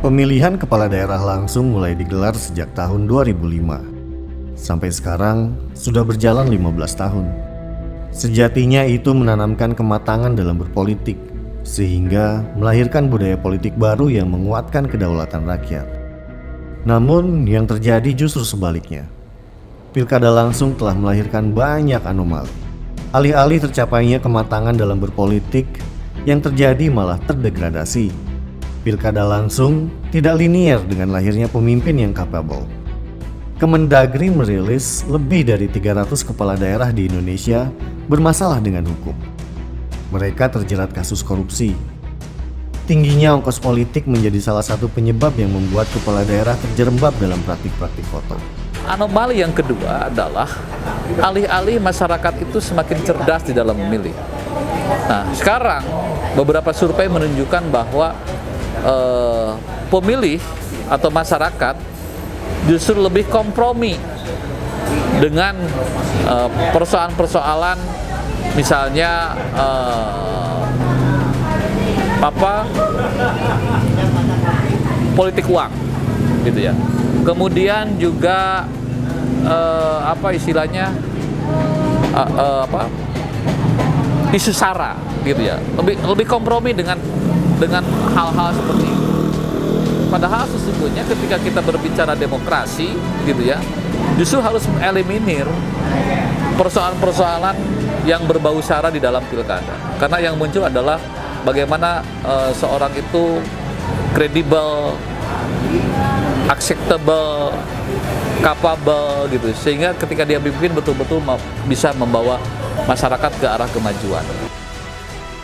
Pemilihan kepala daerah langsung mulai digelar sejak tahun 2005. Sampai sekarang sudah berjalan 15 tahun. Sejatinya itu menanamkan kematangan dalam berpolitik, sehingga melahirkan budaya politik baru yang menguatkan kedaulatan rakyat. Namun yang terjadi justru sebaliknya. Pilkada langsung telah melahirkan banyak anomali. Alih-alih tercapainya kematangan dalam berpolitik, yang terjadi malah terdegradasi. Pilkada langsung tidak linier dengan lahirnya pemimpin yang capable. Kemendagri merilis lebih dari 300 kepala daerah di Indonesia bermasalah dengan hukum. Mereka terjerat kasus korupsi. Tingginya ongkos politik menjadi salah satu penyebab yang membuat kepala daerah terjerembab dalam praktik-praktik kotor. Anomali yang kedua adalah alih-alih masyarakat itu semakin cerdas di dalam memilih. Nah, sekarang beberapa survei menunjukkan bahwa pemilih atau masyarakat justru lebih kompromi dengan persoalan-persoalan misalnya politik uang gitu ya. Kemudian juga isu sara gitu ya. Lebih kompromi dengan hal-hal seperti itu. Padahal sesungguhnya ketika kita berbicara demokrasi gitu ya, justru harus mengeliminir persoalan-persoalan yang berbau sara di dalam pilkada. Karena yang muncul adalah bagaimana seorang itu kredibel, acceptable, capable gitu. Sehingga ketika dia pimpin betul-betul bisa membawa masyarakat ke arah kemajuan.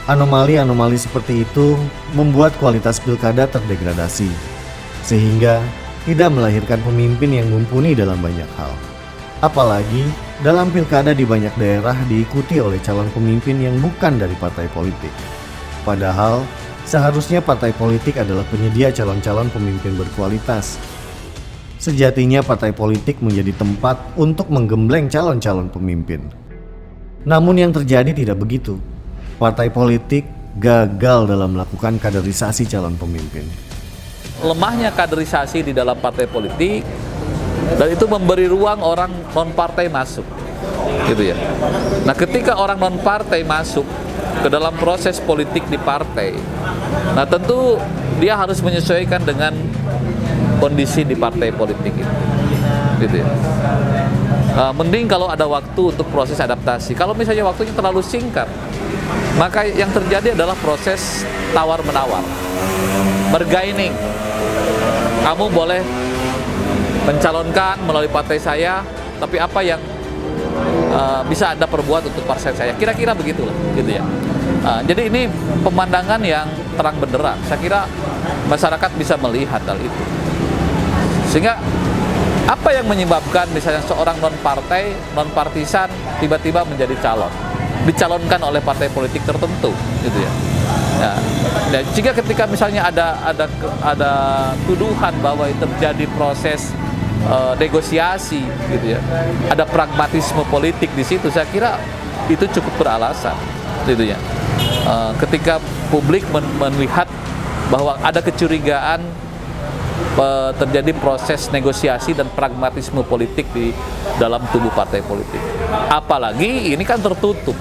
Anomali-anomali seperti itu membuat kualitas pilkada terdegradasi, sehingga tidak melahirkan pemimpin yang mumpuni dalam banyak hal. Apalagi dalam pilkada di banyak daerah diikuti oleh calon pemimpin yang bukan dari partai politik. Padahal seharusnya partai politik adalah penyedia calon-calon pemimpin berkualitas. Sejatinya partai politik menjadi tempat untuk menggembleng calon-calon pemimpin. Namun yang terjadi tidak begitu. Partai politik gagal dalam melakukan kaderisasi calon pemimpin. Lemahnya kaderisasi di dalam partai politik dan itu memberi ruang orang non-partai masuk gitu ya. Nah, ketika orang non-partai masuk ke dalam proses politik di partai, nah tentu dia harus menyesuaikan dengan kondisi di partai politik itu gitu ya. Mending kalau ada waktu untuk proses adaptasi. Kalau misalnya waktunya terlalu singkat, maka yang terjadi adalah proses tawar-menawar, bargaining. Kamu boleh mencalonkan melalui partai saya, tapi apa yang bisa Anda perbuat untuk partai saya? Kira-kira begitulah, gitu ya. Jadi ini pemandangan yang terang benderang. Saya kira masyarakat bisa melihat hal itu. Sehingga apa yang menyebabkan misalnya seorang non-partai, non-partisan tiba-tiba menjadi calon, dicalonkan oleh partai politik tertentu, gitu ya. Nah, jika ketika misalnya ada tuduhan bahwa terjadi proses negosiasi, gitu ya, ada pragmatisme politik di situ, saya kira itu cukup beralasan, gitu ya. Ketika publik melihat bahwa ada kecurigaan terjadi proses negosiasi dan pragmatisme politik di dalam tubuh partai politik. Apalagi ini kan tertutup.